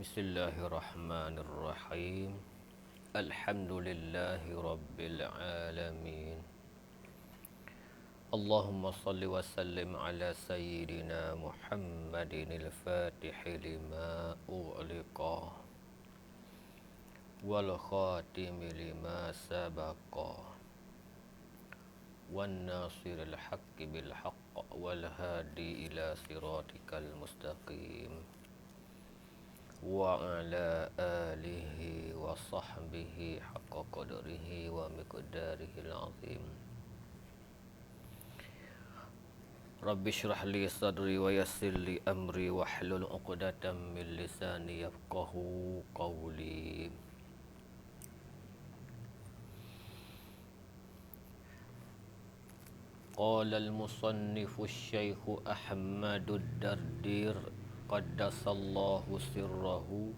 Bismillahirrahmanirrahim. Alhamdulillahi rabbil alamin. Allahumma salli wa sallim ala sayyidina Muhammadinil fatihi lima ughliqa wal khatimi lima sabaqa wan nasiril haqqi bil haqq wal hadi ila siratikal mustaqim wa ala alihi wa sahbihi haqqa qadrihi wa miqdarihil azim. Rabbi shrah li sadri wa yassir li amri wahlul 'uqdatam min lisani yafqahu qawli. Qala al-musannifu asy-syaikh Ahmadud Dardir qaddasallahu sirrahu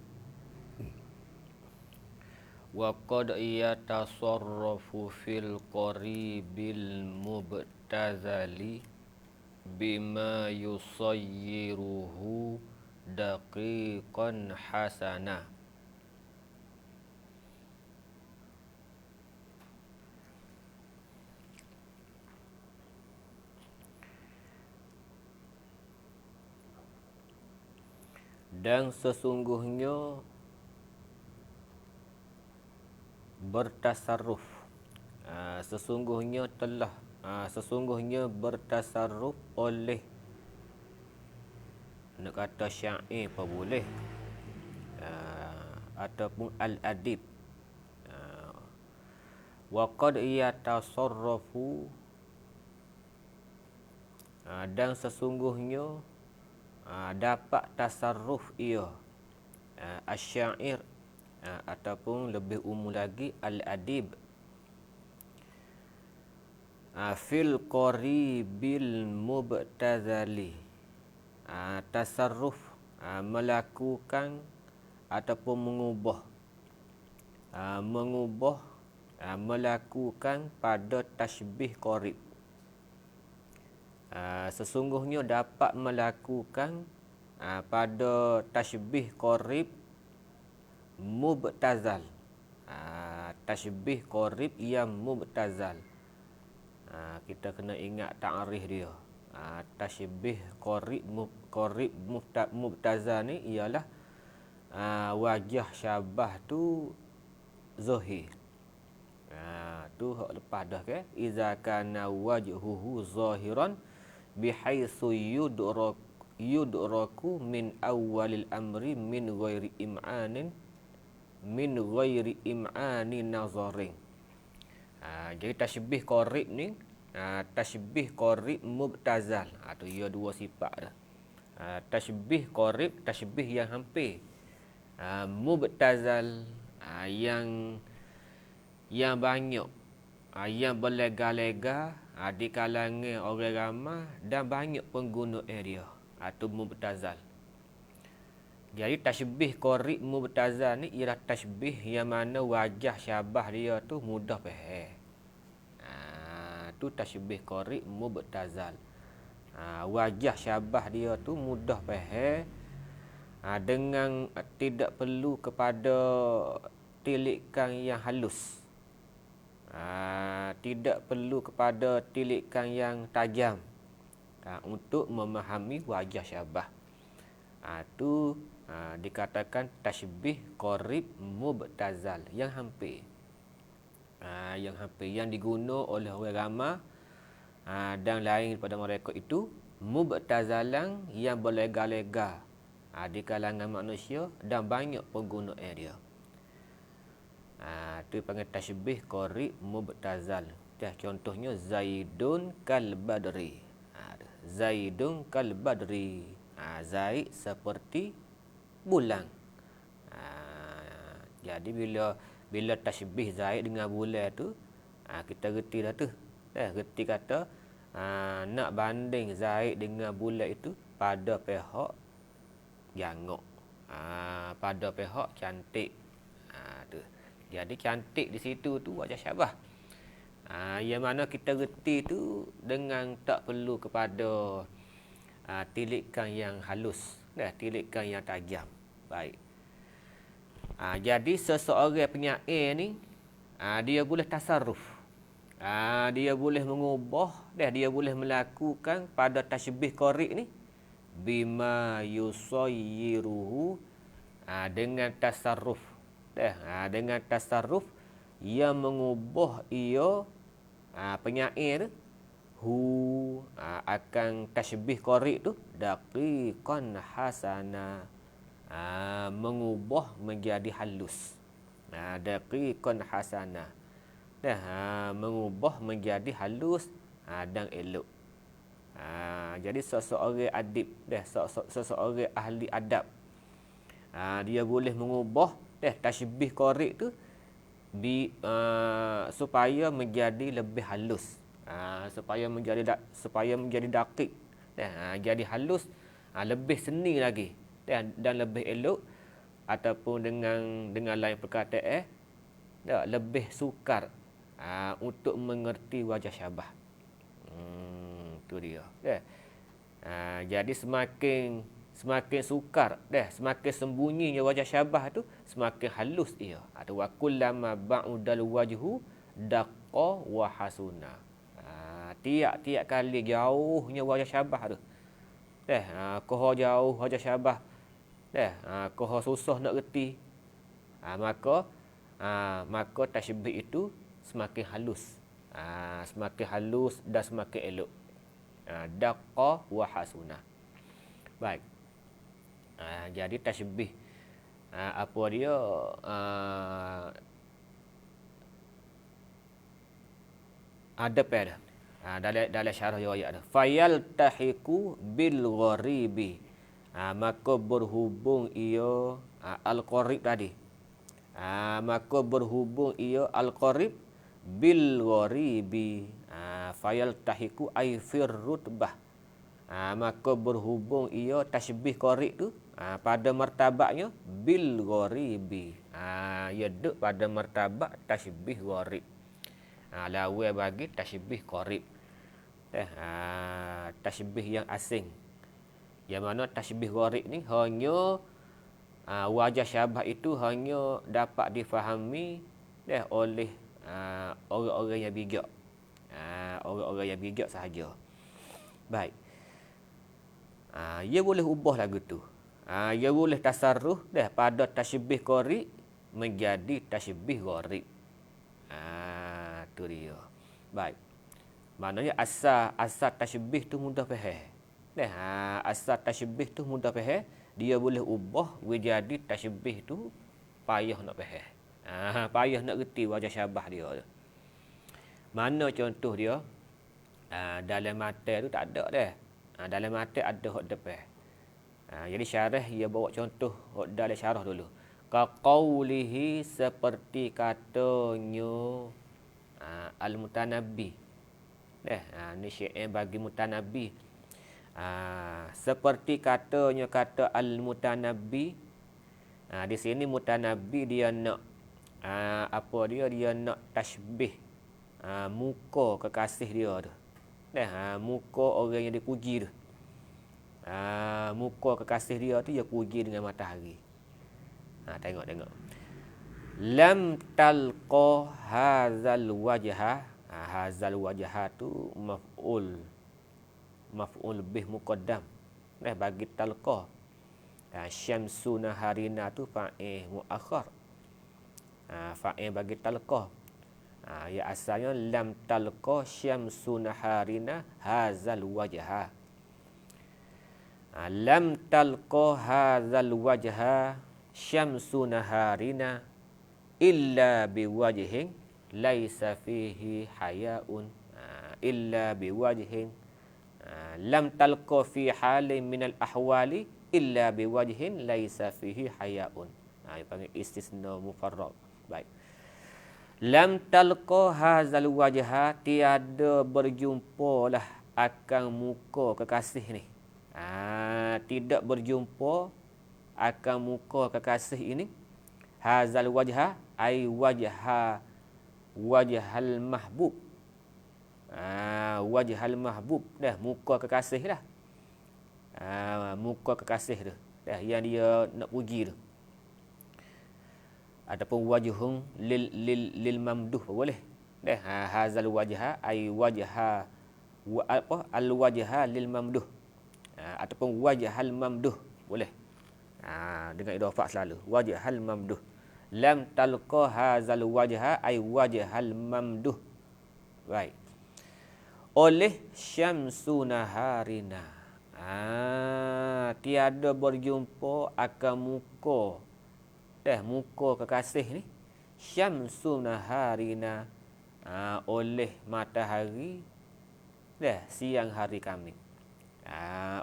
wa qad yatasarrafu fil qaribil mubtazali bima yusayyiruhu daqiqan hasana. Dan sesungguhnya bertasarruf, sesungguhnya bertasarruf oleh, nak kata syair apa boleh, ataupun al-adib, wa qad yatasarrafu, dan sesungguhnya dapat tasarruf ia, asy-syair, ataupun lebih umum lagi al-adib, fil qaribil mubtazali, tasarruf, melakukan ataupun melakukan pada tasbih qarib. Sesungguhnya dapat melakukan pada tasbih qarib mubtazal, tasbih qarib yang mubtazal. Kita kena ingat ta'rif dia. Tasbih qarib mubtazal ni ialah wajah syabah tu zahir. Tu hak lepas dah ke, iza kana wajhuhu zahiran bihaitsu yudraku min awwalil amri min ghairi im'ani nazarin. Jadi tasbih qarib ni, tasbih qarib mubtazal, tu ia dua sifat dah. Tasbih qarib, tasbih yang hampir, mubtazal, yang banyak, yang berlega-lega di kalangan orang ramai dan banyak pengguna dia, atau mubtazal. Jadi tasbih qarib mubtazal ni ialah tasbih yang mana wajah syabah dia tu mudah faham. Tu tasbih qarib mubtazal. Wajah syabah dia tu mudah faham, dengan tidak perlu kepada tilikan yang halus. Tidak perlu kepada tilikan yang tajam untuk memahami wajah syabah. Itu dikatakan tasbih qarib mubtazal, yang hampir, yang diguna oleh orang ramai, dan lain daripada mereka itu mubtazalan, yang berlega-lega di kalangan manusia dan banyak pengguna dia. Itu panggil tasbih qarib mubtazal. Contohnya Zaidun kal badri. Zaidun kal badri. Zaid seperti bulan. Jadi bila tasbih Zaid dengan bulan tu, kita reti dah tu. Reti kata nak banding Zaid dengan bulan itu pada pihak jangok, pada pihak cantik. Tu. Jadi cantik di situ tu wajah syabah. Yang mana kita reti tu dengan tak perlu kepada tilikan yang halus, tilikan yang tajam. Baik. Jadi seseorang penyair ni dia boleh tasarruf. Dia boleh mengubah, dia boleh melakukan pada tasybih qari' ni bima yusayyiruhu, dengan tasarruf. Dengan tasarruf yang mengubah ia, penyair akan tasybih qari' tu daqiqan hasana, mengubah menjadi halus. Daqiqan hasana, mengubah menjadi halus dan elok. Jadi seseorang adib, seseorang ahli adab, dia boleh mengubah tasybih qari' tu supaya menjadi lebih halus, supaya menjadi daqiq, jadi halus, lebih seni lagi, dan lebih elok, ataupun dengan lain perkataan, lebih sukar untuk mengerti wajah syabah. Tu dia. Jadi semakin sukar, semakin sembunyinya wajah syabah tu, semakin halus ia. Wa kullama ba'udal wajhu daqqa wa hasuna. Tiap kali jauhnya wajah syabah tu, koho jauh wajah syabah, koho susah nak reti, maka tasybih itu semakin halus, dan semakin elok. Daqqa wa hasuna. Baik. Jadi tasybih, apa dia, ada pada dalam syarah riwayat tu, fayaltahiqu bil gharibi, maka berhubung ia, al-qarib tadi, maka berhubung ia al-qarib bil gharibi, fayaltahiqu ay fir rutbah, maka berhubung ia tasybih qari' tu pada martabatnya bil gharibi, ia duduk pada martabat tasybih gharib, lawan bagi tasybih qarib, tasybih yang asing, yang mana tasybih gharib ni hanya, wajah syabah itu hanya dapat difahami oleh orang-orang yang bijak, orang-orang yang bijak sahaja. Baik. Ia boleh ubah lagu tu. Ia boleh tasarruf pada tasybih qari' menjadi tasybih gharib. Tu dia. Baik. Maknanya asal tasybih tu mudah faham. Asal tasybih tu mudah faham, dia boleh ubah menjadi tasybih tu payah nak faham. Payah nak reti wajah syabah dia. Mana contoh dia? Dalam mata tu tak ada dah. Dalam mata ada hok depan. Jadi syarah ia bawa contoh hok dalam syarah dulu. Ka qaulihi, seperti katanya al-mutanabbi. Ni syair bagi mutanabbi. Seperti katanya kata al-mutanabbi. Di sini mutanabbi dia nak dia nak tasybih muka kekasih dia tu. Muka orang yang dipuji tu. Muka kekasih dia tu dia puji dengan matahari. Tengok. Lam talqa hazal wajha. Hazal wajha tu maf'ul bih muqaddam. Bagi talqa. Syamsu naharina tu fa'il muakhar. Fa'il bagi talqa. Ya asalnya lam talqa syamsu naharina hazal wajha. Lam talqa hazal wajha syamsu naharina illa biwajhin laisa fihi hayaun. Illa biwajhin, lam talqa fi halin minal ahwali illa biwajhin laisa fihi hayaun. Ini panggil istisna mufarrad. Baik. Lam talqa hazal wajha, tiada berjumpalah akan muka kekasih ni. Tidak berjumpa akan muka kekasih ini. Hazal wajha ay wajhal mahbub. Wajhal mahbub muka kekasih lah. Muka kekasih tu yang dia nak puji tu. ataupun wajhun lil mamduh boleh. Deh, hazal wajha ai wajha al wajha lil mamduh. Ataupun wajhal mamduh boleh. Dengan idhafah selalu. Wajhal mamduh. Lam talqa hazal wajha ai wajhal mamduh. Baik. Oleh syamsu naharina. Tiada berjumpa akan muka. Muka kekasih ni. Syamsu naharina. Oleh matahari. Siang hari kami.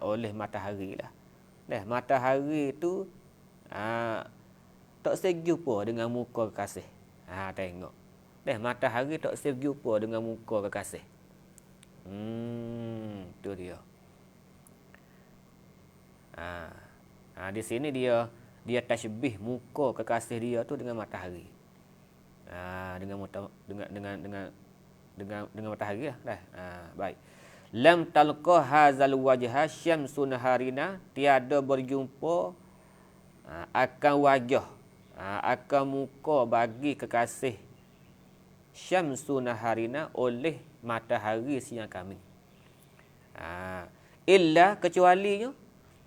Oleh matahari lah. Matahari tu tak sejumpa dengan muka kekasih. Tengok. Matahari tak sejumpa dengan muka kekasih. Tu dia. Di sini dia tasbih muka kekasih dia tu dengan matahari. Dengan matahari lah. Baik. Lam talqa hazal wajha syamsun harina, tiada berjumpa akan wajah, akan muka bagi kekasih syamsun harina oleh matahari siang kami. Illa kecualinya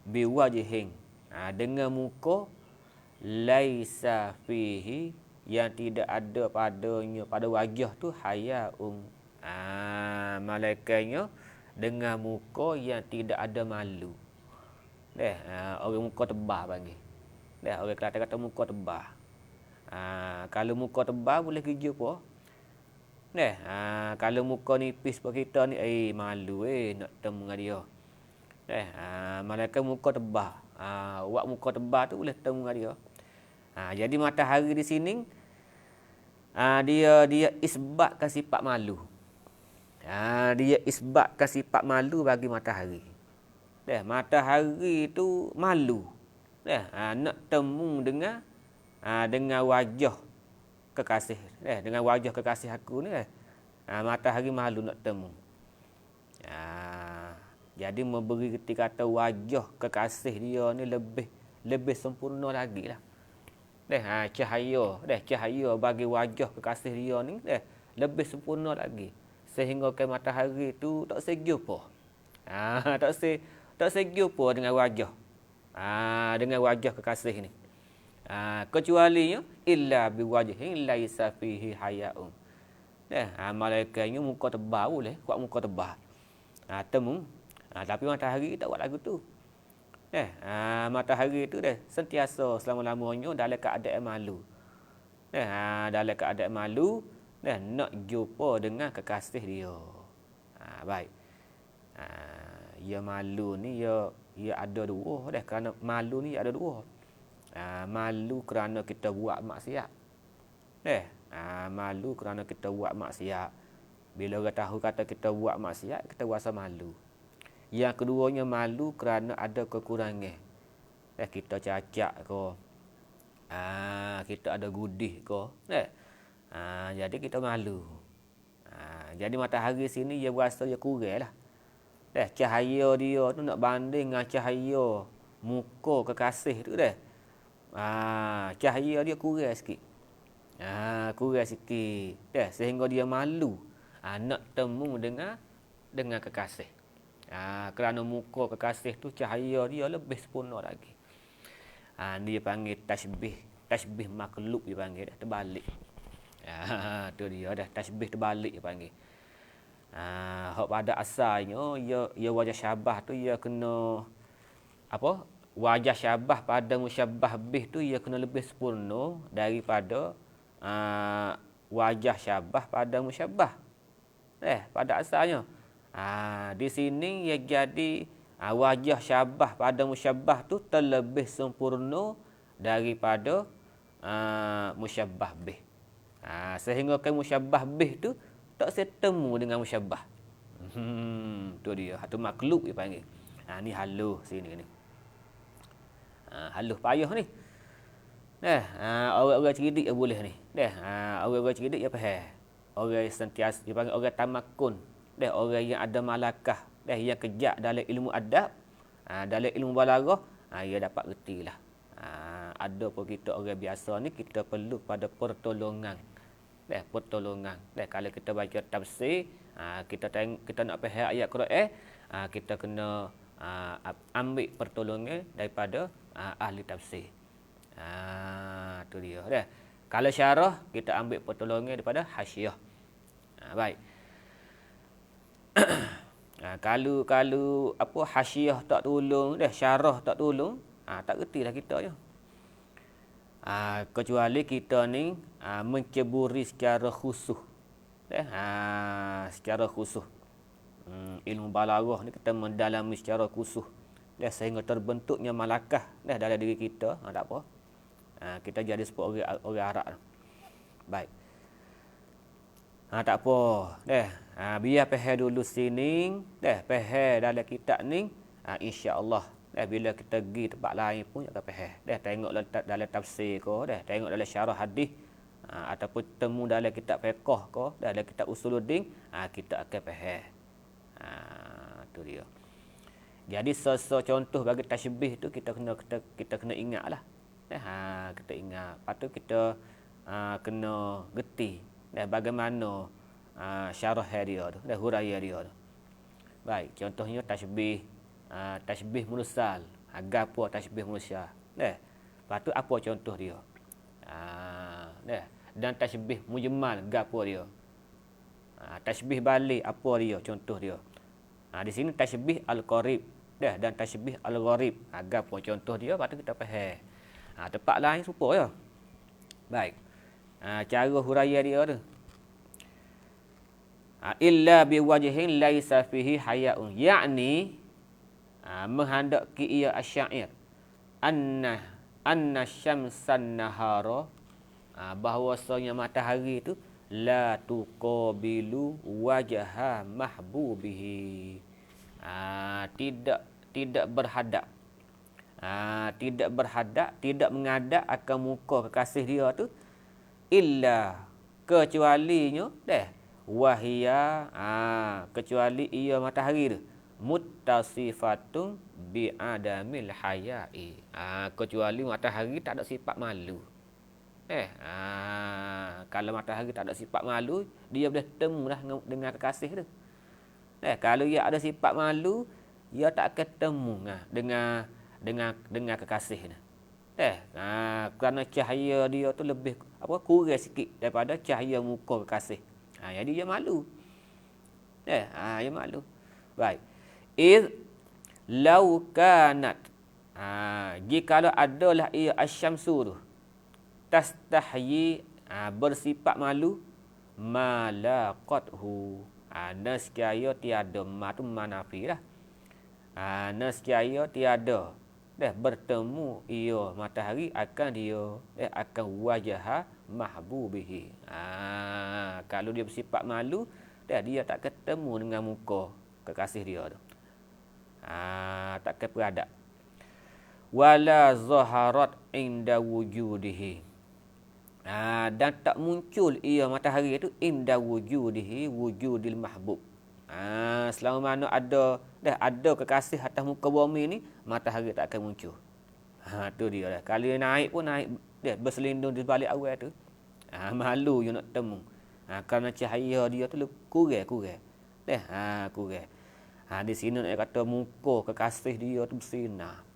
biwajhin, dengan muka laisa fihi, yang tidak ada padanya, pada wajah tu hayaun, malaikatnya dengan muka yang tidak ada malu. Orang muka tebal panggil. Orang Kelantan kata muka tebal. Kalau muka tebal boleh kerja apa? Kalau muka nipis seperti kita ni, malu nak temu dengan dia. Malaikat muka tebal. Awak muka tebal tu boleh temu dengan dia. Jadi matahari di sini dia isbatkan sifat malu. Dia isbatkan sifat malu bagi matahari. Matahari tu malu. Nak temu dengan wajah kekasih. Dengan wajah kekasih aku ni. Matahari malu nak temu. Jadi memberi ketika kata wajah kekasih dia ni lebih sempurna lagi lah. Cahaya bagi wajah kekasih dia ni lebih sempurna lagi. Sehingga ke matahari tu tak sejumpa. Tak sejumpa dengan wajah. Dengan wajah kekasih ni. Kecualinya illa biwajhin laisa fihi hayaun. Malaikatnya muka tebal boleh, kuat muka tebal. Temu. Tapi matahari tak buat lagu tu. Matahari tu sentiasa selama-lamanya dalam keadaan malu. Dalam keadaan malu, nak jumpa dengan kekasih dia. Baik. Ya malu ni ya ada dua. Kerana malu ni ada dua. Malu kerana kita buat maksiat. Malu kerana kita buat maksiat. Bila orang tahu kata kita buat maksiat, kita rasa malu. Yang keduanya malu kerana ada kekurangan. Kita cacat ke. Kita ada gudih ke. Jadi kita malu. Jadi matahari sini dia berasa dia kurang lah. Cahaya dia tu nak banding dengan cahaya muka kekasih tu cahaya dia kurang sikit. Kurang sikit. Sehingga dia malu nak temu dengan kekasih. Kerana muka kekasih tu cahaya dia lebih sempurna lagi. Dia panggil tasbih makhluk dia panggil terbalik. Tu dia tasbih terbalik dia panggil. Hak pada asalnya ia wajah syabah tu ia kena apa? Wajah syabah pada musyabbah bih tu ia kena lebih sempurna daripada wajah syabah pada musyabbah. Pada asalnya. Di sini ia jadi wajah syabah pada musyabbah tu terlebih sempurna daripada musyabbah bih. Sehingga ke musyabbah bih tu tak setemu dengan musyabbah. Tu dia, satu makhluk dia panggil. Ni halus sini ni. Halus payah ni. Orang-orang cerdik boleh ni. Orang-orang cerdik dia faham. Orang sentiasa dia panggil orang tamakun. Orang yang ada malakah, yang kejak dalam ilmu adab, dalam ilmu balaghah, dia dapat retilah. ada pun kita orang biasa ni, kita perlu pada pertolongan. Pertolongan. Kalau kita baca tafsir, kita nak faham ayat Quran, kita kena ambil pertolongan daripada ahli tafsir. Tu dia dah. Kalau syarah, kita ambil pertolongan daripada hasyiah. Baik. Kalau apa hasyiah tak tolong, syarah tak tolong, tak retilah kita je. Kecuali kita ni menceburi secara khusus. Secara khusus. Ilmu balaghah ni kita mendalami secara khusus. Sehingga terbentuknya malakah dalam diri kita, tak apa. Kita jadi seperti orang Arab. Baik. Tak apa. Biar faham dulu sini, faham dalam kitab ni, insya-Allah bila kita pergi tempat lain pun akan faham. Tengok dalam tafsir ke, tengok dalam syarah hadis, ataupun temu dalam kitab fiqh ke, dalam kitab usuluddin, kita akan faham. Tu dia. Jadi contoh bagi tasybih tu kita kena ingatlah. Kita ingat. Lepas tu kita kena reti bagaimana syarah dia tu, huraian dia tu. Baik, contohnya tasybih mursal. Gapo tasybih mursal? Lepas tu apa contoh dia? Dan tasybih mujmal, gapo dia? Tasybih balik, apa dia? Contoh dia. Di sini tasybih al-qarib dan tasybih al-gharib. Gapo contoh dia? Lepas tu kita faham. Tempat lain serupa ya. Baik. Cara huraian dia tu. Illa biwajhin laisa fihi hayaun. Yakni menghendaki ia asyair anna syamsan nahara, bahwasanya matahari itu la tuqabilu wajha mahbubihi, tidak berhadap, tidak menghadap akan muka kekasih dia tu, illa kecualinya wahia, kecuali ia matahari tu muttasifatun bi adamil haya'i, kecuali matahari tak ada sifat malu. Kalau matahari tak ada sifat malu, dia boleh temu dah dengan kekasih tu. Kalau dia ada sifat malu, dia tak akan temu dengan kekasih tu. Kerana cahaya dia tu lebih kurang sikit daripada cahaya muka kekasih. Jadi dia malu. Dia malu. Baik. Lau kanat, jikalau adalah ia asyamsu tu tastahyi, bersifat malu, malaqathu, nescaya tiada, ma tu manafi lah. Nescaya tiada bertemu ia matahari akan dia, akan wajah mahbubihi. Kalau dia bersifat malu, dia tak ketemu dengan muka kekasih dia tu. Tak keperadab. Wala zaharat inda wujudihi, dan tak muncul ia matahari itu inda wujudihi, wujudil mahbub. Selama mana ada kekasih atas muka bumi ni, matahari tak akan muncul. Tu dia dah. Kalau dia naik pun naik dia berselindung di balik awan tu. Malu you nak temu. Kerana cahaya dia tu kurang. Kurang. Di sini nak kata muka kekasih dia tu bersinar.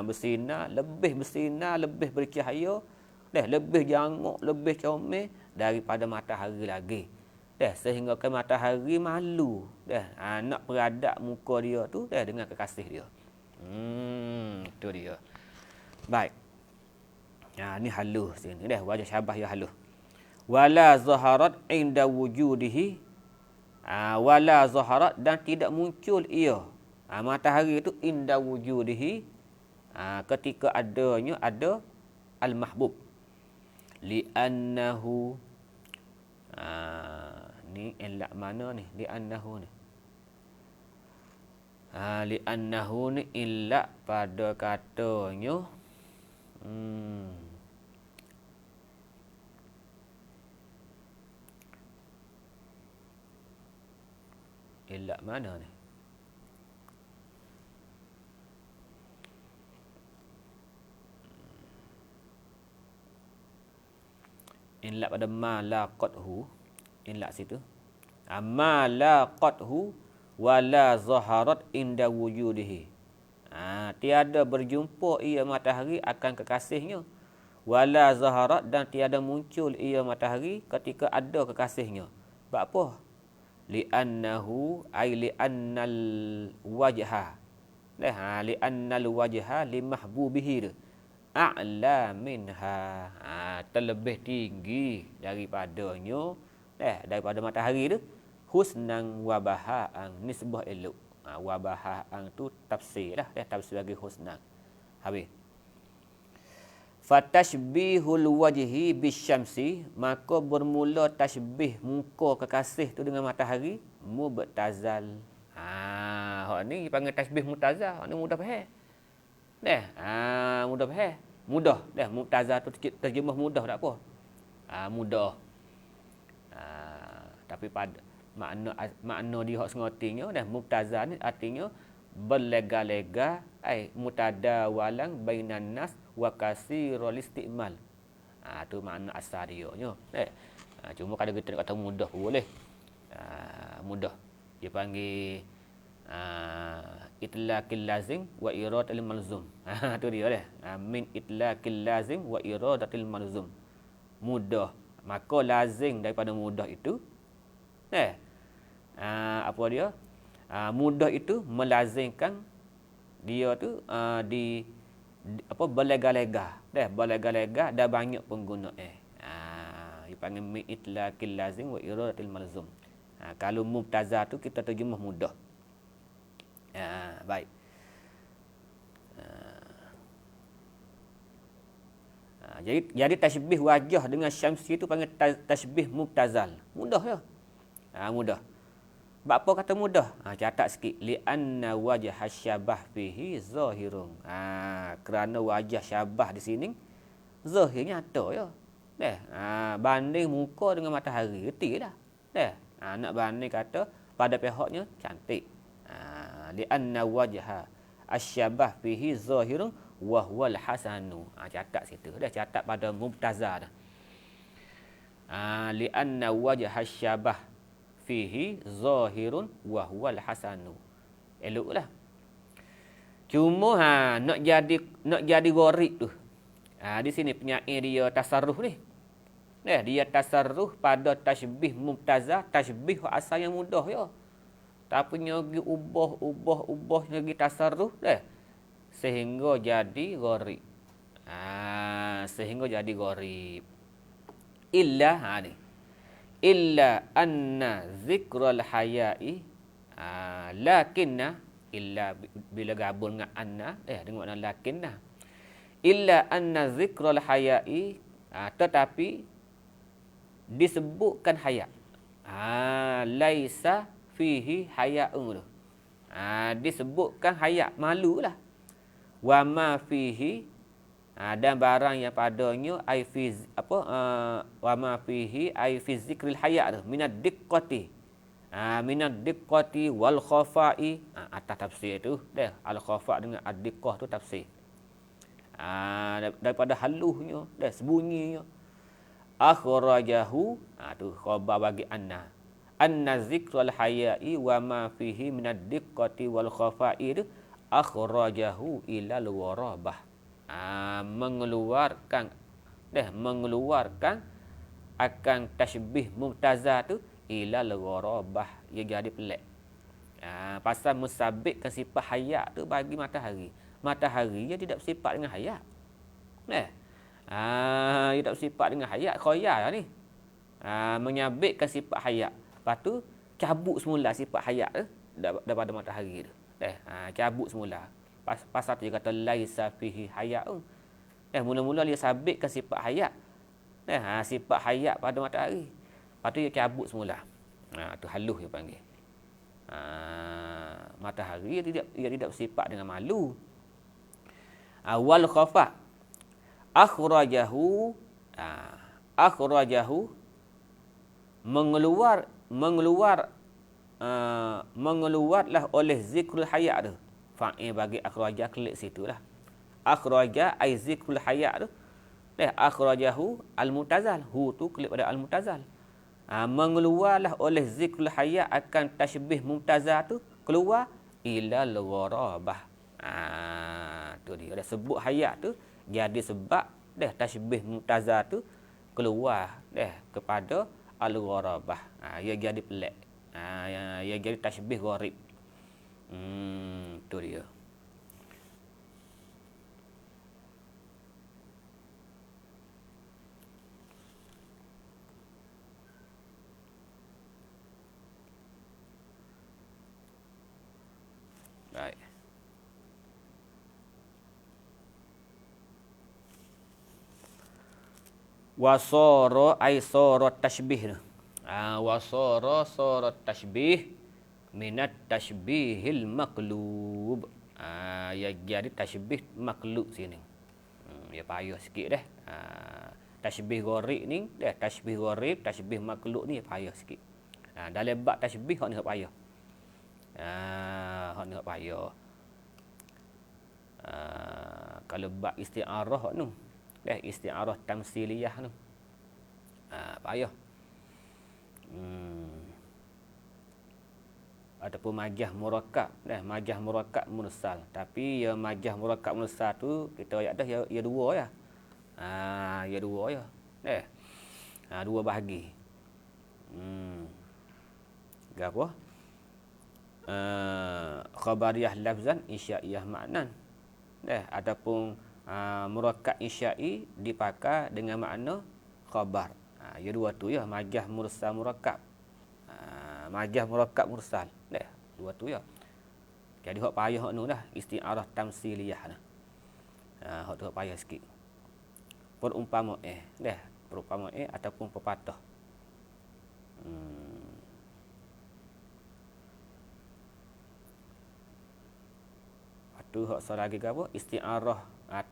Bersinar, lebih bercahaya, lebih janguk, lebih comel daripada matahari lagi. Sehingga ke matahari malu nak beradab muka dia tu dengan kekasih dia. Tu dia. Baik. Ni halus sini wajah syabah ya halus. Wala zaharat inda wujudihi, wala zaharat, dan tidak muncul ia matahari itu inda wujudihi, ketika ada al-mahbub, li'annahu, ni elak mana ni li'annahu ni, li'annahu ni elak pada katanya elak mana ni? Inlak pada ma laqathu. Inlak situ. Ma laqathu wala zaharat inda wujudihi. Tiada berjumpa ia matahari akan kekasihnya. Wala zaharat, dan tiada muncul ia matahari ketika ada kekasihnya. Sebab apa? Li'annahu ay li'annal wajha. Li'annal wajha limahbubihi. A'la minha. Terlebih tinggi daripadanya, daripada matahari tu, husnan wa baha'an, nisbah elok. Wa baha'an tu tafsir lah, tafsir bagi husnan. Habis. Fatashbihul wajhi bisyamsi, maka bermula tashbih muka kekasih tu dengan matahari mubtazal. Hak ni dipanggil tashbih mubtazal. Hak ni mudah faham. Mudah faham. Mudah. Mubtazal tu terjemah mudah tak apa. Mudah. Tapi pada makna di hak sengotinya mubtazal ni artinya berlega-lega, mutada walang bainan nas wa kasirul istimal. Tu makna asal dia nya. Cuma kadang kita nak kata mudah boleh. Mudah. Dia panggil itlaqil lazim wa iradatil malzum. Tu dia min itlaqil lazim wa iradatil malzum. Mudah. Maka lazim daripada mudah itu apa dia? Mudah itu melazimkan dia tu di apa berlega-lega. Berlega-lega dah banyak pengguna dipanggil min itlaqil lazim wa iradatil malzum. Kalau mubtazal tu kita terjemah mudah. Baik. Jadi tashbih wajah dengan syamsi itu panggil tashbih mubtazal. Mudah ya. Mudah. Sebab apa kata mudah? Catat sikit. Li'anna wajah syabah fihi zahirun. Kerana wajah syabah di sini zahirnya nyata ya. Banding muka dengan matahari, reti dah. Nak banding kata pada pihaknya cantik. Li'anna wajha asyabah fihi zahirun wa huwal hasanu. Catat situ. Catat pada mubtazal dah. Li'anna wajha asyabah fihi zahirun wa huwal hasanu. Eloklah. Cuma nak jadi gharib tu. Di sini penyair dia tasarruf ni. Dia tasarruf pada tashbih mubtazal, tashbih asal yang mudah ya. Tapi nyagi ubah nyagi tasarruf sehingga jadi gharib. Sehingga jadi gharib. Illa anna zikral haya'i lakinna, illa bila gabung dengan anna dengan makna lakinna. Illa anna zikral haya'i, tetapi disebutkan haya. Laisa fihi haya'un. Disebutkan haya, malulah. Wa ma fihi, dan barang yang padanya ai fi wa ma fihi ai fi zikril haya' minad diqqati. Minad diqqati wal khafa'i. Atas tafsir tu al khafa' dengan ad-diqqah tu tafsir. Daripada haluhnya sembunyinya. Akhrajahu, tu khabar bagi anna zikrul haya'i wa ma fihi minad diqqati wal khafa'i, akhrajahu ilal warabah. Mengeluarkan akan tashbih mubtazal tu ilal warabah, ia jadi pelik. Pasal musabitkan sifat haya tu bagi matahari. Matahari dia tidak bersifat dengan haya. Dia tak bersifat dengan haya, khoya ni. Menyabitkan sifat haya. Lepas tu cabut semula sifat haya tu daripada matahari tu. Cabut semula. Pasal tu dia kata laisa fihi haya'un. Mula-mula dia sabitkan sifat haya. Sifat haya pada matahari. Lepas tu dia cabut semula. Tu haluh dia panggil. Matahari dia tidak bersifat dengan malu. Wal khafa akhrajahu mengeluarlah oleh zikrul haya' tu. Fa'il bagi akhraja, klik situlah. Akhraja ai zikrul haya' tu akhrajahu al-Mu'tazal. Hu tu kelip pada al-Mu'tazal. Mengeluarlah oleh zikrul hayat akan tashbih Mu'tazal tu keluar ilal gharabah. Tu dia dah sebut hayat tu jadi sebab tashbih Mu'tazal tu keluar kepada al-gharabah. Ia jadi pelik. Ia jadi tashbih gharib. Tu dia. Baik. Wasara ay sara tashbih. Wasara tashbih minat tashbihil maqlub. Ya jadi tashbih makhluk sini. Ya payah sikit dah. Tashbih gharib ni, tashbih gharib, tashbih makhluk ni payah sikit. Dalam bab tashbih hak ni hak payah. Hak ni hak payah. Kalau bab isti'arah hak tu, isti'arah tamsiliyah tu. Payah. Ataupun majah murakkab, majah murakkab mursal. Tapi ya majah murakkab mursal tu kita ayat dah ya dua ya. Ya dua ya. Dua bahagi. Gapo? Khabariyah lafzan, insya'iyah maknan. Ataupun murakkab insya'i dipakai dengan makna khabar. Ya dua tu ya, majah mursal murakkab. Majah murakkab mursal. Dua tu ya. Jadi hak payah hak nu dah, isti'arah tamsiliyah dah. Hak tu hak payah sikit. Perumpamaan perumpamaan ataupun pepatah. Tu hak so lagi ke apa? Isti'arah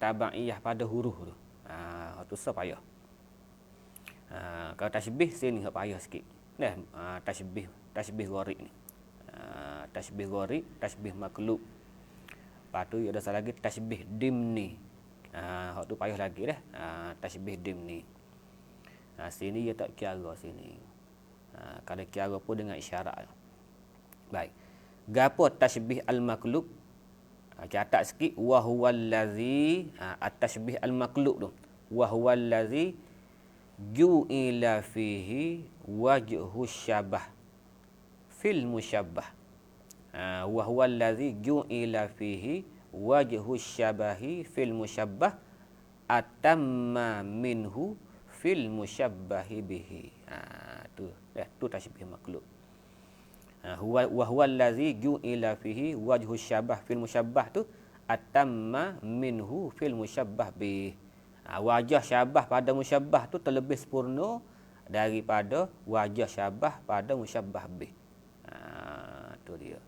tabaiyah pada huruf tu. Hak tu so payah. Kalau tashbih sini hak payah sikit. Tashbih gharib ni. Tashbih gharib, tashbih makhluk. Lepas tu ada satu lagi tashbih dimni. Hak tu payah lagi dah. Tashbih dimni. Sini dia tak kira sini. Kalau kira pun dengan isyarat. Baik. Gapo tashbih al-makhluk? Catat sikit wa huwallazi at-tashbih al-makhluk tu. Wa huwallazi ju'ila fihi wajhu syabah fil musyabbah. Wa huwallazi ju'ila fihi wajhu syabahi fil musyabbah atamma minhu fil musyabbahi bihi. Tu tashbih makhluk. Wa huwallazi ju'ila fihi wajhu syabah fil musyabbah tu atamma minhu fil musyabbah bih. Wajah syabah pada musyabbah tu terlebih sempurna daripada wajah syabah pada musyabbah bih. Tu dia.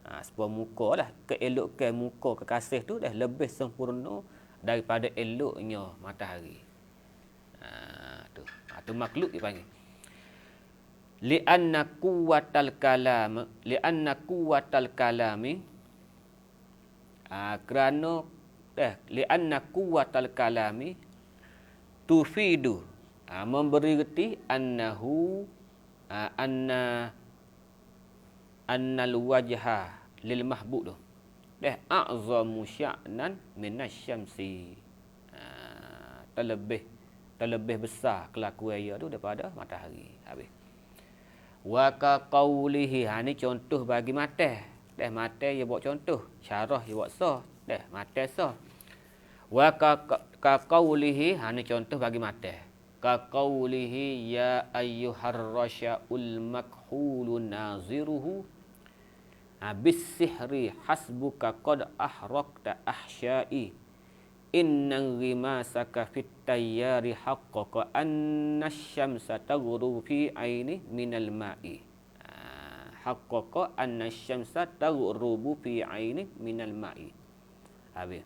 Sebuah muka lah, keelokkan muka kekasih tu dah lebih sempurna daripada eloknya matahari. Tu makhluk dipanggil. Li'anna quwwatal kalami kerana li'anna quwwatal kalami tufidu memberi reti annahu annal wajha lil mahbub tu a'zamu sya'nan minasyamsi. Terlebih besar kelakuan ia tu daripada matahari. Habis. Wa ka qaulihi, ni contoh bagi mata. Mata dia buat contoh, syarah dia buat sah. Mata sah. Wa ka qaulihi, ni contoh bagi mata. Ka qaulihi ya ayyuhar rasyaul makhulu naziruhu bis-sihri hasbuka qad ahraqta ahsya'i innal rimasaka fit tayyari haqqaqa annasyamsa taghru fi aini minal ma'i. Haqqaqa annasyamsa taghrubu fi aini minal ma'i. Habis.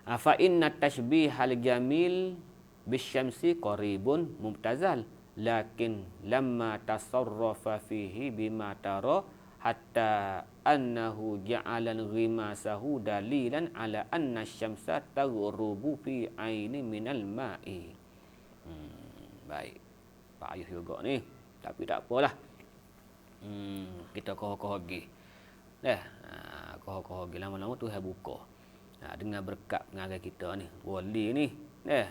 Fa inna tashbihal jamil bisyamsi qaribun mubtazal lakin lamma tasarrafa fihi bima tara hatta annahu ja'alan ghimasahu dalilan ala anna syamsa taghrubu fi aini minal ma'i. Baik. Payah juga ni. Tapi tak apalah. Kita koh-koh lagi. Dah. Koh-koh lagi lama-lama tu hai buka. Dengan berkat pengarai kita ni. Wali ni. Dah.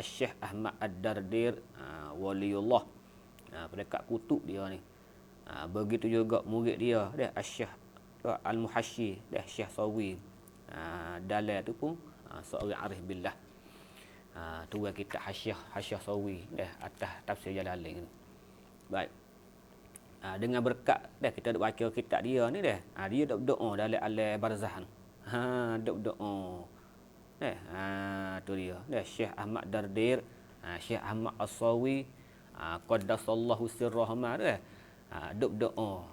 Syekh Ahmad Ad-Dardir, waliullah. Pedekat kutub dia ni. Begitu juga murid dia, dah Syekh Al-Muhasyi, dah Syekh Sawi. Dalam tu pun seorang arif billah. Tuan kita Hasyiah Sawi, dah atas tafsir Jalalain ni. Baik. Dengan berkat dah kita duk baca kitab dia ni dah. Dia duk doa dalam alam barzah ni. Duk doa. Tu dia. Dah Syekh Ahmad Dardir, Syekh Ahmad As-Sawi, qaddasallahu sirrahma dah. Duk doa.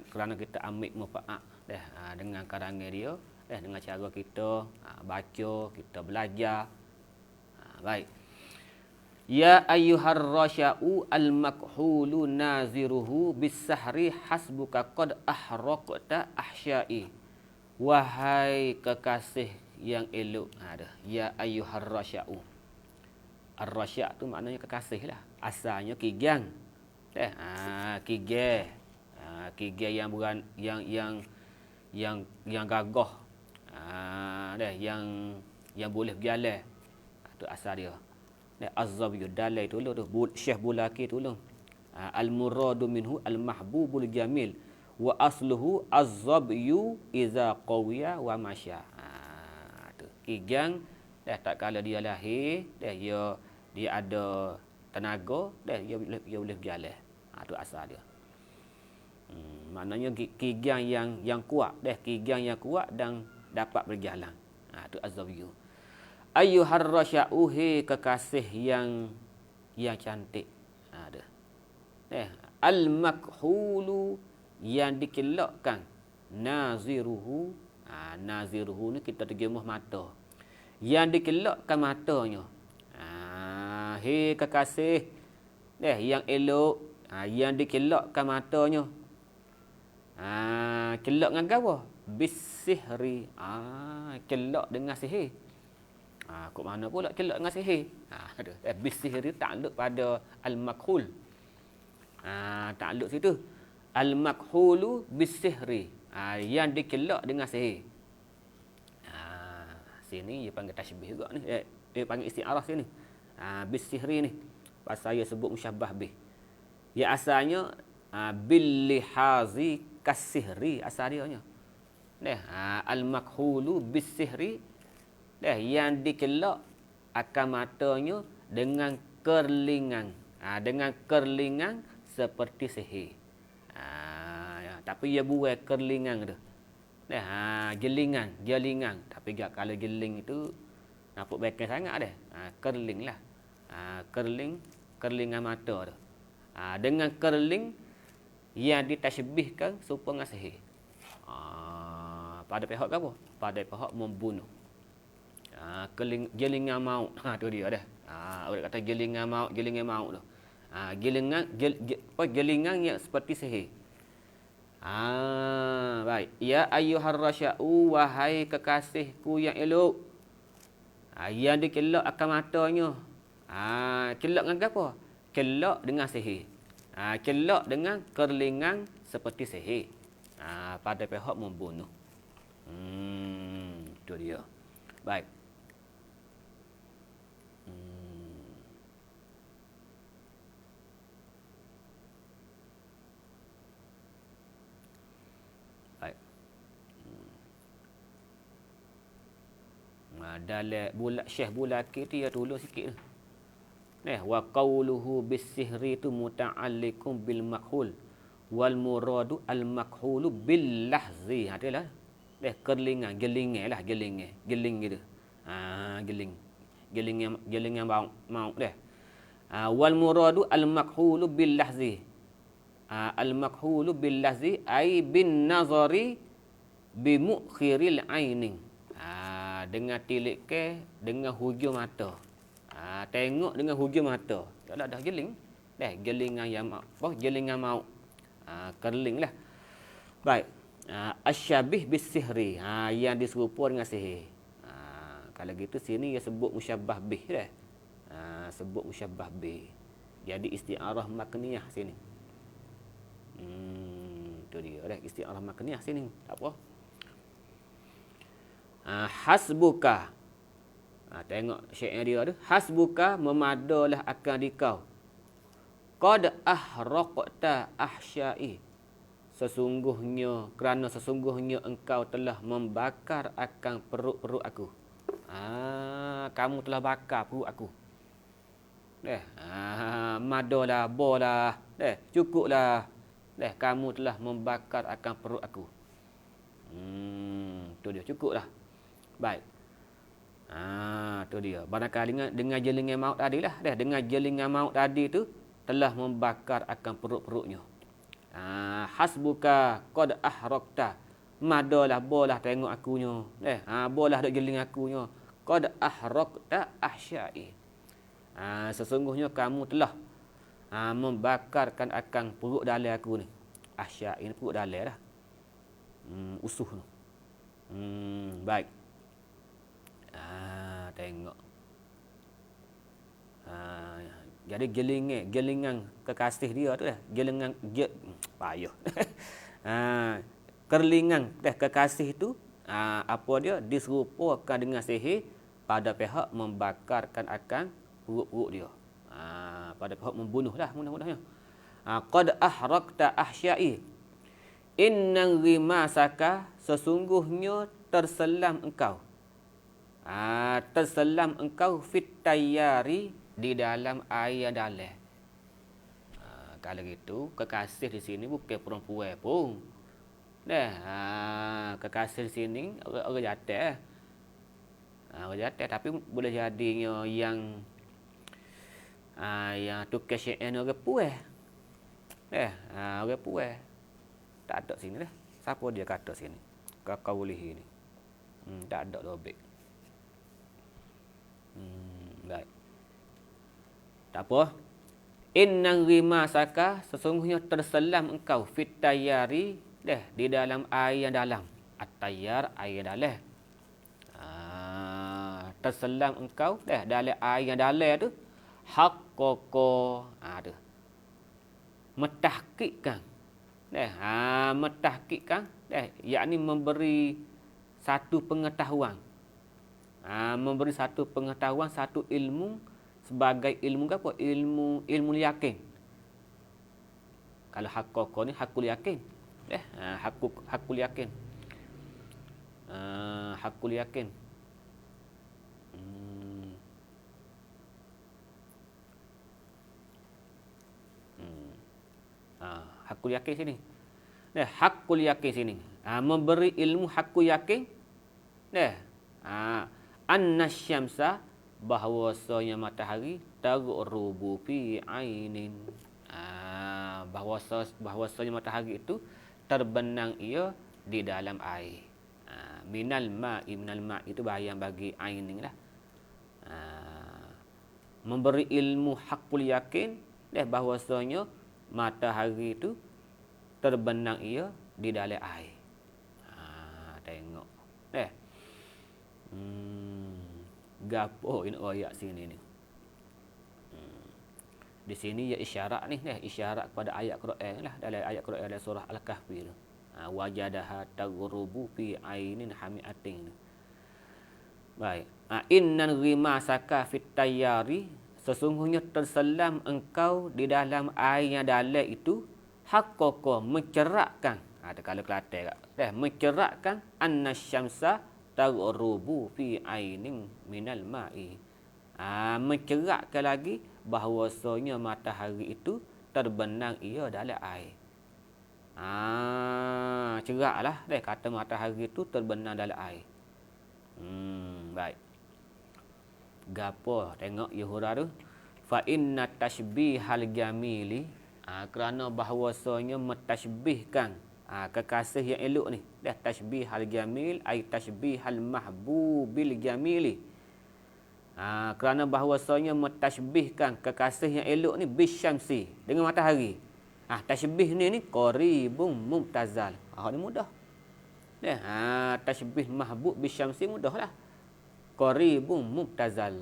Kerana kita ambil manfaat dah dengan karangan dia, dah dengan cara kita baca, kita belajar. Baik. Ya ayyuhar rasya'u al-makhulu naziruhu bis-sahri hasbuka qad ahraqta ahsya'i. Wahai kekasih yang elok. Ya ayyuhar rasya'u. Ar-rasya' tu maknanya kekasih lah. Asalnya kigang. Kigang. Kigang yang bukan yang gagah. Yang boleh berjalan. Tu asal dia. Az-Zabiyu dalai tolong tu. Syekh Bulaki tolong. Al-muradu minhu al-mahbubul jamil. Wa asluhu az-Zabiyu iza qawiya wa masya. Tu. Kigang tak kala dia lahir, dia ada tenaga, dia boleh berjalan. Tu asal dia. Maknanya kigang yang kuat, kigang yang kuat dan dapat berjalan. Tu az-Zabiyu. Ayyuhar rasya'u, kekasih yang cantik. Al-makhulu, yang dikelakkan. Naziruhu. Naziruhu ni kita terjemah mata. Yang dikelakkan matanya. Kekasih yang elok, yang dikelakkan matanya. Kelak dengan apa? Bisihri. Kelak dengan sihir. Kok mana pula kelak dengan sihir? Bisihri takluk pada al-makhul. Takluk situ. Al-makhulu bisihri. Yang dikelak dengan sihir. Sini dia panggil tasybih juga ni. Dia panggil isti'arah sini. Bisihri ni. Pasal saya sebut musyabbah bih. Ya asalnya bil-lihazi kasihri asal dia nya. Al-makhulu bisihri. Yang dikelak akan matanya dengan kerlingan. Dengan kerlingan seperti sihir. Tapi ia buat kerlingan tu. Jelingan. Tapi kalau jeling itu nampak baiknya sangat dah. Kerling lah. Kerlingan mata tu. Dengan kerling yang ditasybihkan serupa dengan sihir. Pada pihak apa? Pada pihak membunuh. Jelingan maut. Tu dia dah. Orang kata jelingan maut tu. Jelingan yang seperti sihir. Baik. Ya ayyuhar rasya'u, wahai kekasihku yang elok. Yang dikelak akan matanya. Kelak dengan apa? Kelak dengan sihir. Kelak dengan kerlingan seperti sihir. Pada pihak membunuh. Itu dia. Baik. Dalam Syekh Bulaki tu dia tulis sikit. Wa qawluhu bis-sihri tu muta'alliqun bil makhul wal muradu al makhulu bil lahzi. Itulah. Kerlingan, geling gitu. Geling yang mau dah. Wal muradu al makhulu bil lahzi. Al makhulu bil lahzi ai bin nazari bi mukhiril aini. Dengan tilik ke, dengan hujung mata. Tengok dengan hujung mata. Tak ada geling. Gelingan yang mau. Gelingan mau. Kerling lah. Baik. Asyabih bisihri. Yang diserupa dengan sihir. Kalau gitu sini dia sebut musyabbah bih dah. Sebut musyabbah bih. Jadi isti'arah makniyah sini. Tu dia dah isti'arah makniyah sini. Tak apa. Hasbuka. Tengok syair dia tu. Hasbuka memadalah akan dikau. Qad ahraqta ahsya'i. Kerana sesungguhnya engkau telah membakar akan perut-perut aku. Kamu telah bakar perut aku. Madalah, bolah. Cukuplah. Kamu telah membakar akan perut aku. Tu dia, cukuplah. Baik. Tu dia. Barangkali dengan jelingan maut tadi lah. Dengan jelingan maut tadi tu telah membakar akan perut-perutnya. Hasbuka qad ahraqta. Madalah, bolah tengok akunya. Bolah duk jeling akunya. Qad ahraqta ahsya'i. Sesungguhnya kamu telah membakarkan akan perut dalam aku ni. Ahsya'i ni perut dalam dah. Usuh tu. Baik. Tengok. Jadi gelingan kekasih dia tu dah. Payah. Kerlingan kekasih tu apa dia diserupakan dengan sihir pada pihak membakarkan akan perut-perut dia. Pada pihak membunuh lah mudah-mudahnya. Qad ahraqta ahsya'i. Innan rimasaka, sesungguhnya terselam engkau. Terselam engkau fit tayyari, di dalam air dalam. Kalau gitu kekasih di sini bukan perempuan pun. Kekasih di sini orang jantan. Orang jantan tapi boleh jadinya yang tukar syair ni orang puas. Orang puas. Tak ada sini dah. Siapa dia kata sini? Kakak boleh ni. Tak ada robek. Baik. Tak apa. Innang rimasaka, sesungguhnya terselam engkau fit tayyari, di dalam air yang dalam. At-tayyar, air dalam. Terselam engkau dalam air yang dalam tu. Haqqaqa. Tu. Mentahqiqkan. Mentahqiqkan, yakni memberi satu pengetahuan. Memberi satu pengetahuan, satu ilmu sebagai ilmu apa? Ilmu yakin. Kalau haqqaqa ni hakul yakin. Hakul yakin. Hakul yakin. Hakul yakin sini. Hakul yakin sini. Memberi ilmu hakul yakin. Annasyamsa, bahawasanya matahari taghrubu fi ainin. Bahawasanya matahari itu terbenam ia di dalam air. Minal ma'i itu bayang bagi ain ni lah. Memberi ilmu hakul yakin bahawasanya matahari itu terbenam ia di dalam air. Tengok. Gapo ini ayat sini ni. Di sini ya isyarat ni, isyarat kepada ayat Quran lah, dalam ayat Quran dalam surah Al-Kahfi tu. Wajadaha taghrubu fi ainin hamiatin. Baik. Innan rimasaka fit tayyari, sesungguhnya terselam engkau di dalam air yang dalam itu, haqqaqa, mencerakkan. Kalau Kelantan mencerakkan annasyamsa taghrubu fi ainin minal ma'i. Mencerakkan lagi bahawasanya matahari itu terbenam ia dalam air. Ceraklah kata matahari itu terbenam dalam air. Baik. Gapo tengok Yuhura tu. Fa inna tashbihal jamili, kerana bahawasanya mentashbihkan kekasih yang elok ni. Tashbihal jamil ay tashbihal mahbubil jamili. Kerana bahawasanya mentashbihkan kekasih yang elok ni bisyamsi, dengan matahari. Tashbih ni qaribun mubtazal. Ni mudah. Tashbih mahbub bisyamsi mudahlah. Qaribun mubtazal.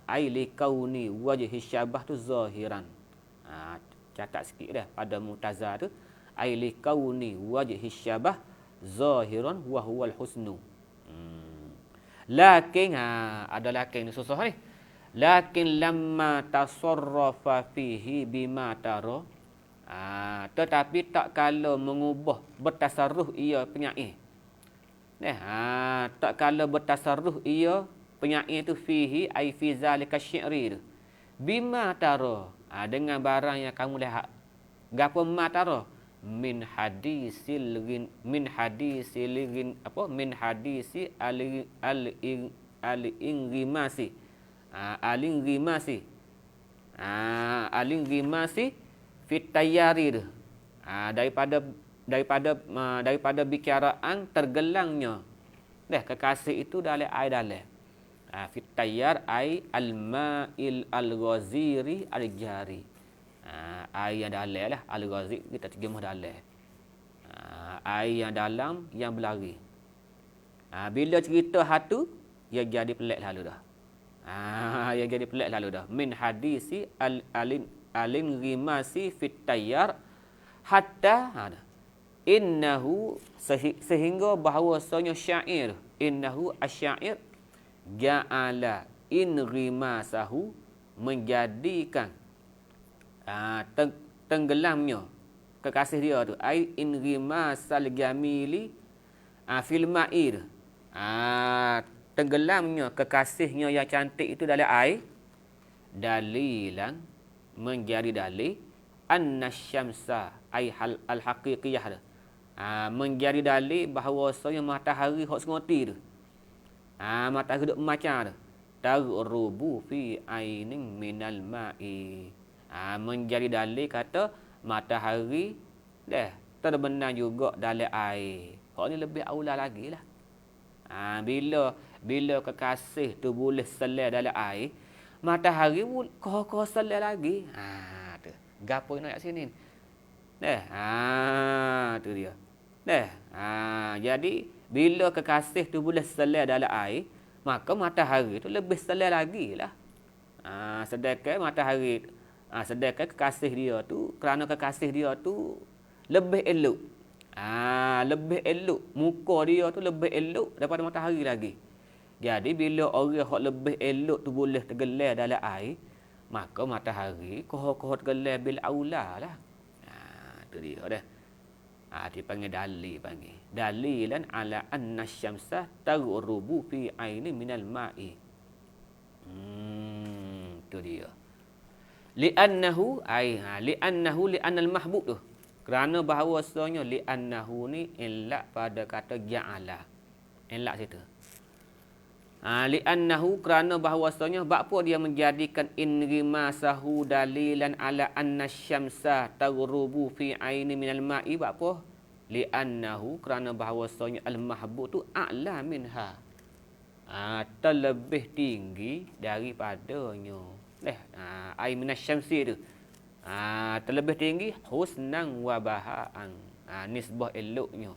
Ai li kauni wajhi syabah tu zahiran. Catat sikit dah pada mubtazal tu. Ai li kauni wajhi syabah zahiran wa huwal husnu. Lakin ada lakin ni susah ni. Lakin lamma tasarrafa fihi bima tara. Tetapi tak kala mengubah bertasarruf ia penyair. Tak kala bertasarruf ia penyair tu fihi ai fi zalika syi'ri tu. Bima tara. Dengan barang yang kamu lihat. Gapo ma tara? Min hadisi al-ingrimasi. Al-ingrimasi fit tayyari tu. Daripada bikaraan tergelangnya kekasih itu dalam air dalam. Fit tayyar ai al-ma'il al-ghaziri al-jari. Air yang dalam lah, al-ghazir kita terjemah dalam. Air yang dalam yang berlari. Bila cerita hatu ia jadi pelik lalu dah. Ia jadi pelik lalu dah. Min hadisi alin rimasi fit tayyar hatta innahu sehingga bahawasanya syair innahu asyair ja'ala in rimasahu menjadikan tenggelamnya kekasih dia tu ai in rimasal jamili fil ma'ir tenggelamnya kekasihnya yang cantik itu dalam air dalilan menjadi dalil annasyamsa ai al-haqiqiyah menjadi dalil bahawasanya matahari hok sengoti tu matahari duk macam tu taghrubu fi ainin minal ma'i menjadi dalil kata matahari terbenam juga dalam air. Hak ni lebih aula lagi lah. Bila kekasih tu boleh selai dalam air, matahari koh selai lagi. Tu. Gapo nak kat sini? Tu dia. Jadi bila kekasih tu boleh selai dalam air, maka matahari tu lebih selai lagi lah. Sedangkan matahari sedangkan kekasih dia tu, kerana kekasih dia tu lebih elok. Lebih elok. Muka dia tu lebih elok daripada matahari lagi. Jadi bila orang yang lebih elok tu boleh tergelar dalam air, maka matahari koh tergelar bil aula lah. Tu dia dah. Dipanggil dalil panggil. Dalilan ala anna syamsa taghrubu fi aini minal ma'i. Tu dia. Li'annahu li'annal mahbub tu. Kerana bahawasanya li'annahu ni ilak pada kata ja'ala. Ilak situ. Li'annahu kerana bahawasanya apa dia menjadikan inrimasahu dalilan ala anna syamsa taghrubu fi aini minal ma'i apa? Li'annahu kerana bahawasanya al-mahbub tu a'la minha. Terlebih tinggi daripadanya. Air minasyamsi tu. Terlebih tinggi husnan wa bahaan. Nisbah eloknya.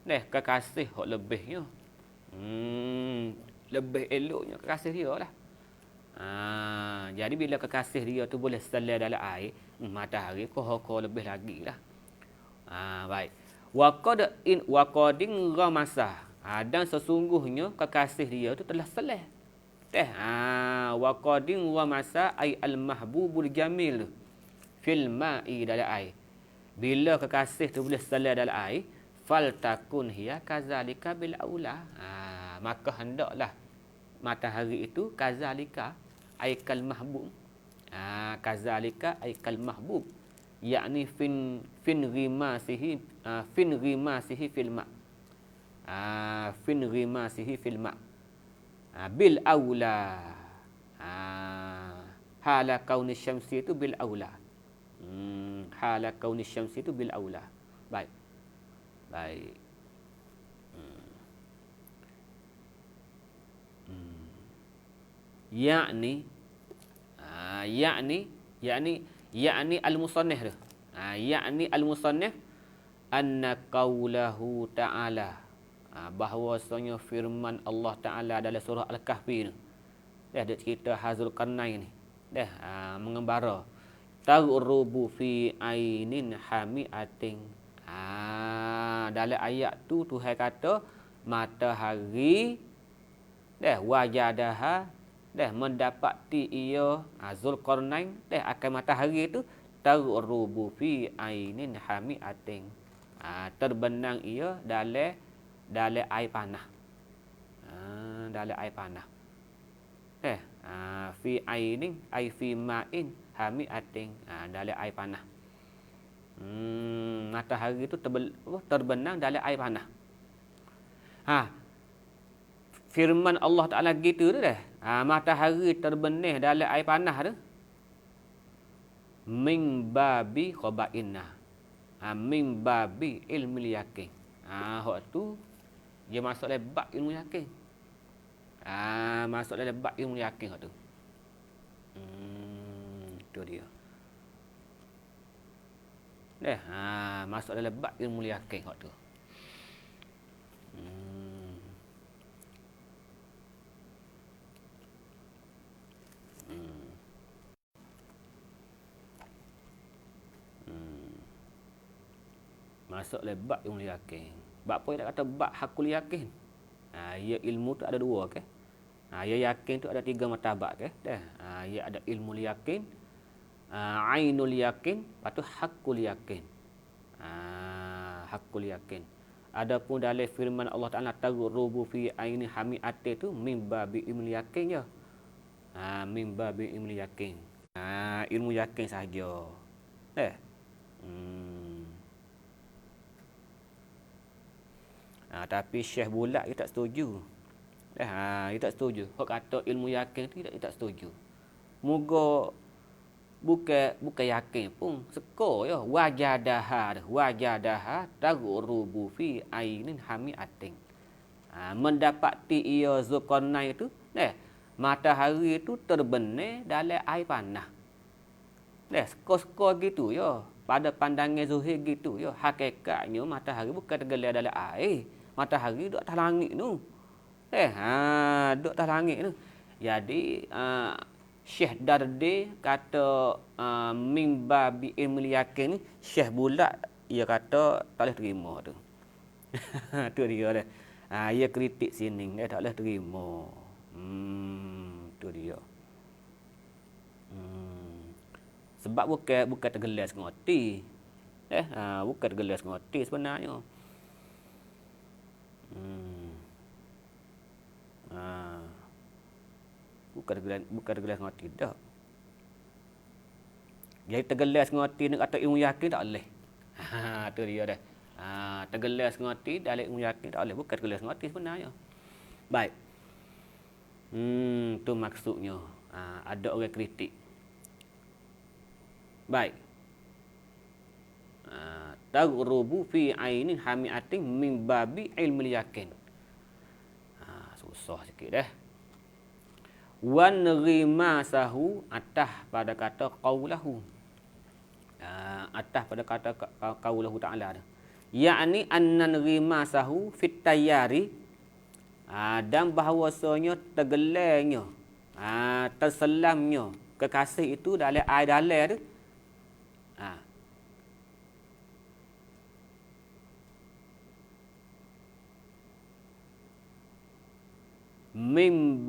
Kekasih hok lebihnya. Lebih eloknya kekasih dia lah. Jadi bila kekasih dia tu boleh selai dalam air, matahari koh lebih lagi lah. Baik. Waqadin ghamasa. Dan sesungguhnya kekasih dia tu telah selai. Waqadin ghamasa ay al-mahbubul jamil fil ma'i dalam air. Bila kekasih tu boleh selai dalam air, faltakun hiya kazalika bil aula. Maka hendaklah matahari itu kazalika ay kal mahbub. Kazalika ay kal mahbub. Yakni fin rimasihi fil ma. Fin rimasihi fil ma. Bil aula. Hala kauni syamsi itu bil aula. Hala kauni syamsi itu bil aula. Baik. Yakni al-musannif tu. Yakni al-musannif anna qaulahu ta'ala. Bahawasanya firman Allah Ta'ala dalam surah Al-Kahfi ni. Dah ada cerita Hazul Qarnain ni. Dah mengembara. Taghrubu fi ainin hamiatin. Dalam ayat tu Tuhan kata matahari dah wajadaha dah mendapati ia Zulkarnain dah akan matahari tu taghrubu fi ainin hamiatin. Terbenang ia dalam air panah. Dalam air panah. Fi ainin ai fi ma'in hamiatin. Dalam air panah. Matahari itu terbenang dalam air panah. Firman Allah Ta'ala gitu tu dah. Matahari terbenih dalam air panah tu. Min babi khabainna. Min babi ilmu yakin. Hak tu dia masuk dalam bab ilmu yakin. Masuk dalam bab ilmu yakin hak tu. Tu dia. Masuk dalam bab ilmu yakin hak tu. Masuk dalam bab ilmu yakin. Bab apa dia kata bab hakul yakin? Ya ilmu tu ada dua ke? Ya yakin tu ada tiga martabat ke? Ya ada ilmu yakin, ainul yakin, lepas tu hakul yakin. Hakul yakin. Adapun dalam firman Allah Taala taghrubu fi aini hamiati tu min babi ilmu yakin je. Min babi ilmu yakin. Ilmu yakin saja. Tapi Syekh Bulat dia tak setuju. Dia tak setuju. Hak kata ilmu yakin tu dia tak setuju. Moga bukan yakin pun seko ya wajadaha taghrubu fi ainin hamiatin. Mendapati ia Zulkarnain itu matahari itu terbenih dalam air panah. Seko-seko gitu ya. Pada pandangan Zuhir gitu ya. Hakikatnya matahari bukan tergelar dalam air. Matahari duduk atas langit tu. Duduk atas langit tu. Jadi Syekh Dardi kata mimba bi ilmu yakin ni, Syekh Bulat ia kata tak boleh terima tu. Tu dia dah. Ia kritik sini dia tak boleh terima. Tu dia. Sebab bukan tergelas ngoti. Bukan tergelas ngoti sebenarnya. Bukan tergelas ngoti dah. Jadi tergelas ngoti nak kata ilmu yakin tak boleh. Tu dia dah. Tergelas ngoti dalam ilmu yakin tak boleh. Bukan tergelas ngoti sebenarnya. Baik. Tu maksudnya. Ada orang kritik. Baik. Taghrubu fi ainin hamiatin min babi ilmu yakin. Susah sikit dah. Wan rimasahu atah pada kata qaulahu. Atah pada kata qaulahu ta'ala. Yakni annan rimasahu fit tayyari. Dan bahawasanya tergelarnya, terselamnya kekasih itu dalam air dalam tu. Min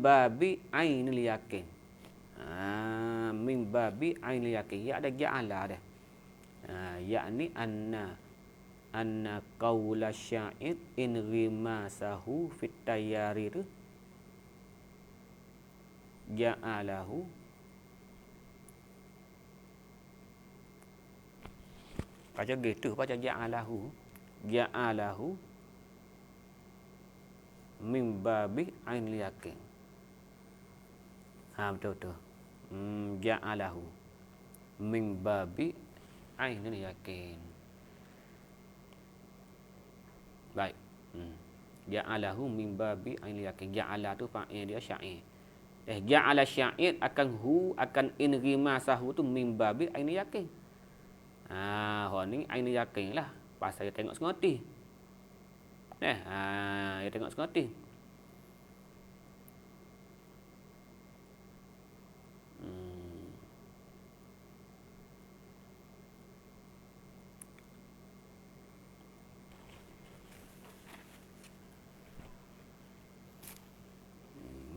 babi ainul yakin. Min babi ainul yakin. Ya ada ja'ala dah. Yakni anna qaula sya'id in rimasahu fit tayyari tu ja'alahu baca gitu, baca ja'alahu min babi ainul yakin. Betul. Ja'alahu min babi ainul yakin. Baik. Ja'alahu min babi ainul yakin. Ja'ala tu fa'il dia sya'ir. Ja'ala sya'id akan hu akan in rimasahu tu min babi aini yakin. Hok ni aini yakin lah. Pasal dia tengok sengoti. Dia tengok sengoti.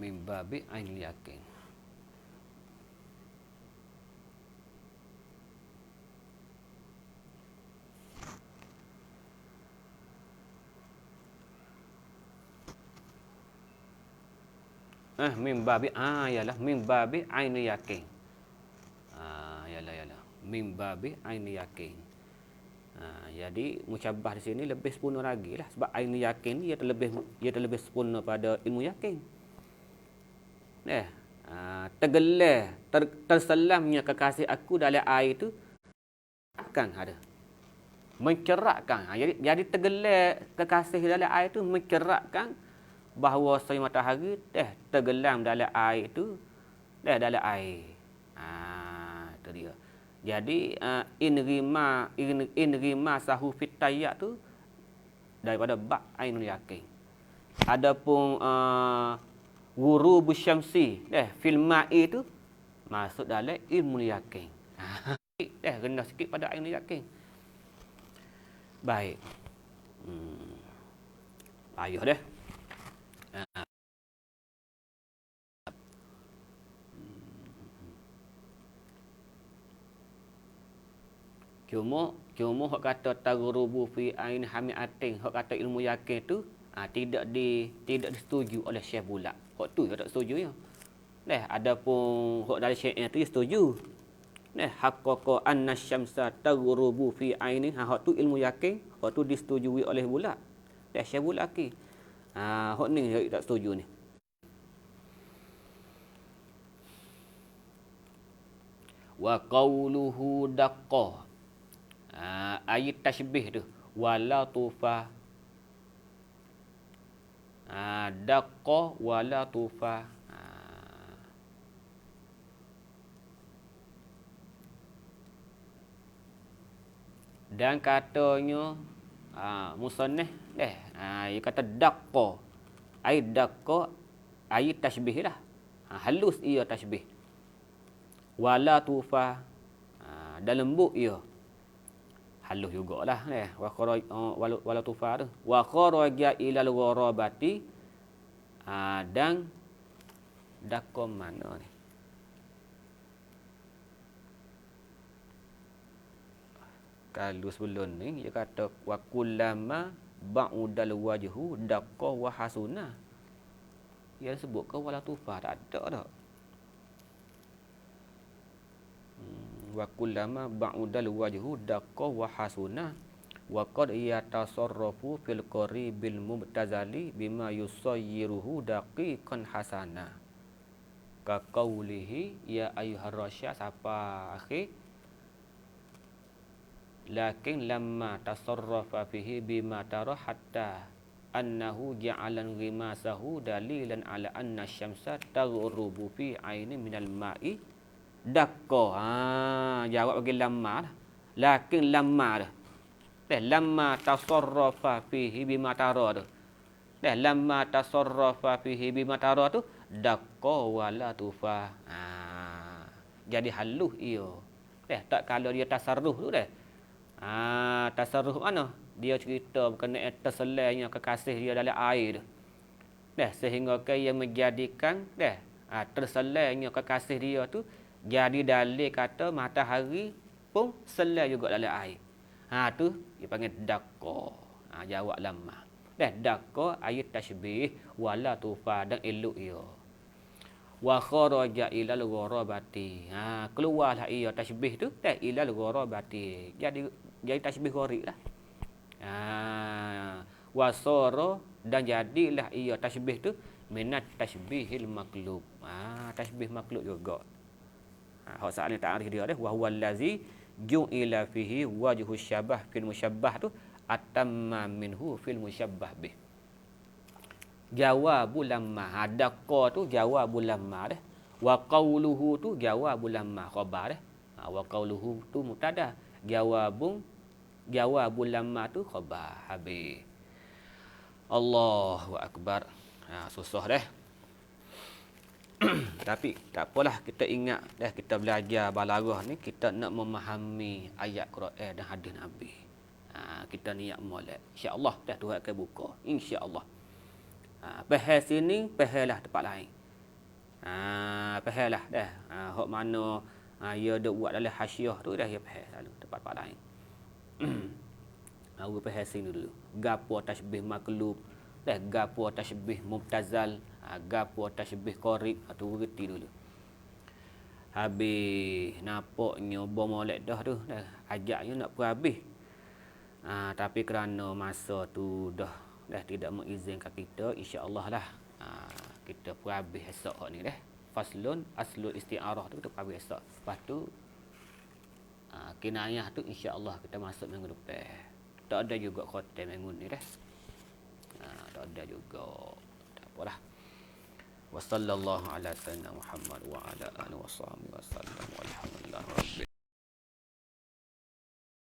Min babi aini yakin. Min babi yalah min babi aini yakin. Yalah. Min babi aini yakin. Jadi musyabbah di sini lebih sempurna lagi lah sebab aini yakin ni ia terlebih sempurna pada ilmu yakin. Tergelar terselamnya kekasih aku dalam air tu akan ada mencerakkan. Jadi tergelar kekasih dalam air tu mencerakkan bahawa matahari tergelam dalam air tu dalam air. Itu dia. Jadi inrima sahu fitayak tu daripada bab ainul yakin. Adapun ghurubus syamsi fil ma'i tu masuk dalam ilmu yakin. Rendah sikit pada ainul yakin. Baik. Payah dah. Cuma hok kata taghrubu fi ain hamiatin, hok kata ilmu yakin tu tidak disetujui oleh Syekh Bulak. Hok tu tak setuju ya. Adapun hok dari Syekh tu setuju. Haqqaqa anna syamsa taghrubu fi aini, hok tu ilmu yakin, hok tu disetujui oleh Bulak. Syekh Bulak ki. Hok ni tak setuju ni. Wa qawluhu daqqa. Ayat tashbih tu wala tufa. Daqqa wala tufa. Dan katanya musannif dia kata daqqa. Ayat daqqa ayat tashbih lah. Halus ia tashbih. Wala tufa. Dan lembut ia. Halus jugalah wala tufa tu. Wa kharaja ilal gharabati. Dan daqqa mana ni? Kalau sebelum ni dia kata wa kullama ba'udal wajhu daqqa wa hasuna. Dia sebut ke wala tufa tak ada dak. Wa kullama ba'udal wajhu daqqa wa hasuna wa qad yatasarrafu fil qaribil mubtazali bima yusayyiruhu daqiqan hasana. Ka qaulihi ya ayyuhar rasyad siapa akhir lakin lamma tasarrafa fihi bima tara hatta annahu ja'alan ghimasahu dalilan ala anna syamsa taghrubu fi aini minal ma'i daqqa. Jawab bagi lamma lah. Lakin lamma dah. Lamma tasarrafa fihi bima tara tu. Lamma tasarrafa fihi bima tara tu daqqa wala tufa. Jadi halus ia. Tak kalau dia tasarruf tu dah. Tasarruf mana? Dia cerita berkenaan terselainya kekasih dia dalam air tu. Sehingga ia menjadikan terselainya kekasih dia tu jadi dalil kata matahari pun selai juga dalam air. Tu dia panggil daqqa. Jawab lama. Daqqa ayat tashbih wala tufa dan elok ia. Wa kharaja ilal gharabati. Keluarlah ia tashbih tu ilal gharabati. Jadi tashbih gharib lah. Wasara dan jadilah ia tashbih tu minat tashbihil maqlub. Tashbih maqlub juga. Hak soalan ta'arif dia wa huwa allazi ju'ila fihi wajhu syabah fil musyabbah tu atamma minhu fil musyabbah bih. Jawabul lamma. Ada qa tu jawabul lamma dah. Wa qauluhu tu jawabul lamma khabar dah. Wa qauluhu tu mubtada. Jawabul lamma tu khabar. Habis. Allahu akbar. Susah dah. Tapi tak apalah, kita ingat dah, kita belajar balarah ni kita nak memahami ayat Quran dan hadis Nabi. Kita niat molek. Insya-Allah dah Tuhan akan buka. Insya-Allah. Faham sini, fahamlah tempat lain. Fahamlah dah. Hok mana dia dak buat dalam hasyiah tu dah dia faham selalu tempat lain. Aku faham sini dulu. Gapo tasbih maklub, dah gapo tasbih mubtazal, gapo tasbih qarib, tu reti dulu. Habis nampaknya bomolek dah tu, dah ajaknya nak habis. Tapi kerana masa tu dah tidak mengizinkan kita, insya-Allah lah kita habis esok ni dah. Faslun aslul isti'arah tu kita habis esok. Lepas tu kinayah tu insya-Allah kita masuk minggu depan. Tak ada juga khatam minggu ni dah. Tak ada juga. Tak apalah. Wa sallallahu ala sayyidina Muhammad wa ala alihi wasallam.